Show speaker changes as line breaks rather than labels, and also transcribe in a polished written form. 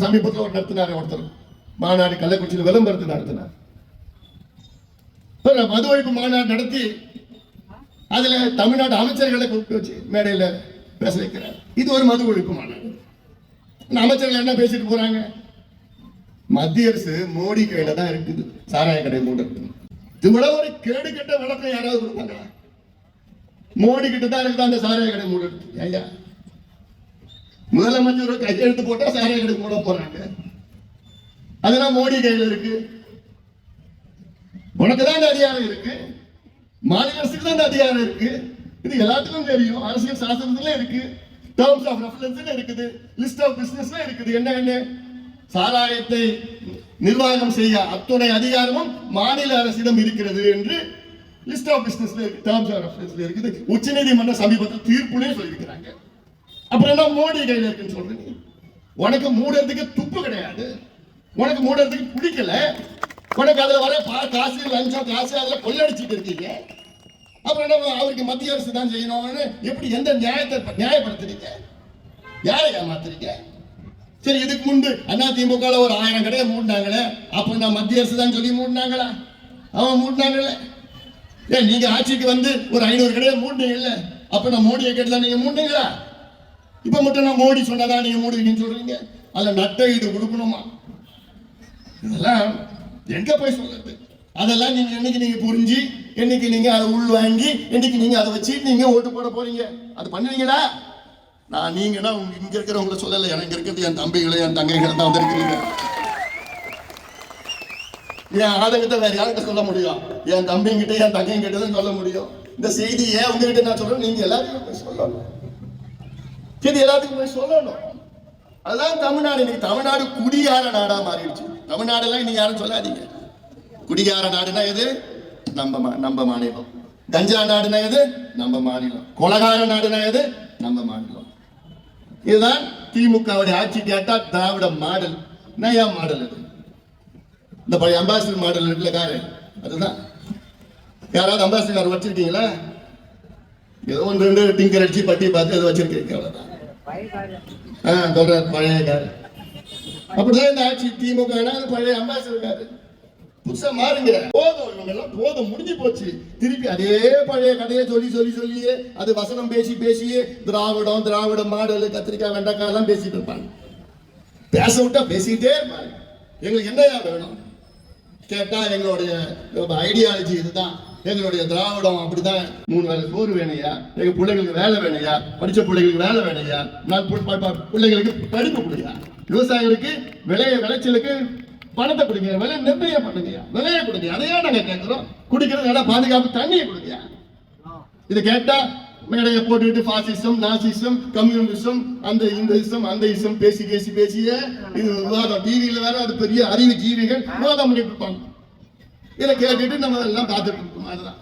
சமீபத்தில் ஒரு நடத்தினார் ஒருத்தர் மாநாடு கள்ளக்குறிச்சியில் விளம்பரத்தை நடத்தினார். மது ஒழிப்பு மாநாடு நடத்தி அதுல தமிழ்நாடு அமைச்சர்களை கூப்பிட்டு வச்சு மேடையில பேச வைக்கிறார். இது ஒரு மது ஒழிப்பு மாநாடு. அமைச்சர்கள் என்ன பேசிட்டு போறாங்க? மத்திய அரசு மோடி கையில தான் இருக்குது சாராய கடை மூடுறது. இவ்வளவு ஒரு கேடு கெட்ட விளக்கம் யாராவது கொடுப்பாங்களா? மோடி கிட்ட தான் இருக்குது அந்த சாராய கடை மூடுறது. ஐயா, முதலமைச்சர் கையெழுத்து போட்டா சாராய கடை மூட போறாங்க. அதெல்லாம் மோடி கையில இருக்கு. உனக்கு தான் அதிகாரம் இருக்கு, மாநில அரசுக்கு தான் அதிகாரம் இருக்கு. இது எல்லாத்துக்கும் தெரியும். அரசியல் சாசனத்துல இருக்கு, டேர்ம்ஸ் ஆஃப் ரெஃபரன்ஸ் இருக்குது, லிஸ்ட் ஆஃப் பிசினஸ் இருக்குது. என்ன சாராயத்தை நிர்வாகம் செய்ய அத்துணை அதிகாரமும் மாநில அரசிடம் இருக்கிறது என்று லிஸ்ட் ஆஃப் பிசினஸ்ல இருக்கு, டேர்ம்ஸ் ஆஃப் ரெஃபரன்ஸ்ல இருக்குது. உச்சநீதிமன்ற சமீபத்தில் தீர்ப்புனே சொல்லியிருக்கிறாங்க. அப்புறம் என்ன மோடி கையில இருக்குன்னு சொல்றீங்க? உனக்கு மூடுறதுக்கு துப்பு கிடையாது, உனக்கு மூடுறதுக்கு பிடிக்கல, உனக்கு அதுல வர காசு லஞ்சம் காசு அதுல கொள்ளடிச்சிட்டு இருக்கீங்க. அப்புறம் என்ன அவருக்கு மத்திய அரசு தான் செய்யணும்னு எப்படி எந்த நியாயத்தை நியாயப்படுத்துறீங்க? யாரை ஏமாத்துறீங்க? சரி, இதுக்கு முன்பு அதிமுக ஒரு 1000 கடையை மூடினாங்களே, அப்ப நான் மத்திய அரசு தான் சொல்லி மூடினாங்களா? அவன் மூடினாங்களே. ஏன் நீங்க ஆட்சிக்கு வந்து ஒரு 500 கடையை மூடினீங்கல்ல, அப்ப நான் மோடியை கேட்டுதான் நீங்க மூடினீங்களா? இப்ப மட்டும் நான் மோடி சொன்னதான் நீங்க மூடுவீங்கன்னு சொல்றீங்க. அதுல நட்ட ஈடு கொடுக்கணுமா? இதெல்லாம் எங்க போய் சொல்றது? அதெல்லாம் நீங்க என்னைக்கு நீங்க புரிஞ்சு, என்னைக்கு நீங்க அதை உள் வாங்கி, என்னைக்கு நீங்க அதை வச்சு நீங்க ஓட்டு போட போறீங்க? அது பண்ணுவீங்களா? நான் நீங்கன்னா இங்க இருக்கிறவங்களை சொல்லல, எனக்கு இருக்கிறது என் தம்பிகளை என் தங்கைகளை தான் வந்திருக்கிறீங்க. என் ஆதங்கத்தை வேற யார்கிட்ட சொல்ல முடியும்? என் தம்பிங்கிட்ட என் தங்கைங்கிட்ட தான் சொல்ல முடியும். இந்த செய்தியை உங்ககிட்ட நான் சொல்றேன், நீங்க எல்லாத்துக்கும் போய் சொல்லணும். சரி, எல்லாத்துக்கும் போய் சொல்லணும். அதுதான் தமிழ்நாடு. இன்னைக்கு தமிழ்நாடு குடியார நாடா மாறிடுச்சு. தமிழ்நாடுலாம் இன்னைக்கு யாரும் சொல்லாதீங்க. குடியார நாடுனா எது? நம்ம மாநிலம். கஞ்சா நாடுனா எது? நம்ம மாநிலம். கொலகார நாடுனா எது? நம்ம மாநிலம். இதுதான் திமுகவுடைய ஆட்சி. கேட்டா திராவிட மாடல், நயா மாடல். அது இந்த பழைய அம்பாசிடர் மாடல் இருக்குல்ல காரு, அதுதான். யாராவது அம்பாசிடர் கார் வச்சிருக்கீங்களா? ஏதோ 1-2 டிங்கர் அடிச்சு பட்டி பார்த்து அதை வச்சிருக்கீங்க, அவ்வளவுதான். சொல்ற பழைய காரு. அப்படிதான் இந்த ஆட்சி. திமுக பழைய அம்பாசிடர் காரு. புதுசா மாறுங்க. போதும், இவங்க எல்லாம் போதும், முடிஞ்சு போச்சு. திருப்பி அதே பழைய கதையை சொல்லியே அது வசனம் பேசியே திராவிட மாடல் கத்திரிக்காய் வெண்டைக்காய் எல்லாம் பேசிட்டு இருப்பாங்க. பேச விட்டா பேசிக்கிட்டே இருப்பாங்க. எங்களுக்கு என்னையா வேணும் கேட்டா எங்களுடைய ஐடியாலஜி இதுதான், எங்களுடைய திராவிடம் அப்படிதான். 3 வேளை சோறு வேணையா, எங்க பிள்ளைங்களுக்கு வேலை வேணையா, படிச்ச பிள்ளைங்களுக்கு வேலை வேணையா, பிள்ளைங்களுக்கு படிப்பு கொடுங்க, விவசாயிகளுக்கு விளைச்சலுக்கு பணத்தை கொடுங்க, விலை நிர்ணயம் பண்ணுங்க, விலையை கொடுங்க. அதையா நாங்க கேட்கிறோம். குடிக்கிறது நல்லா பாதுகாப்பு தண்ணியை கொடுங்க. இதை கேட்டா மேடையை போட்டுக்கிட்டு பாசிசம், நாசிசம், கம்யூனிசம், இந்த இசம் பேசியே இது விவாதம். டிவியில வேற அது பெரிய அறிவு ஜீவிகள் விவாதம் பண்ணிட்டு இருப்பாங்க. இதை கேட்டுட்டு நம்ம எல்லாம் பார்த்துட்டு இருக்கோம். அதுதான்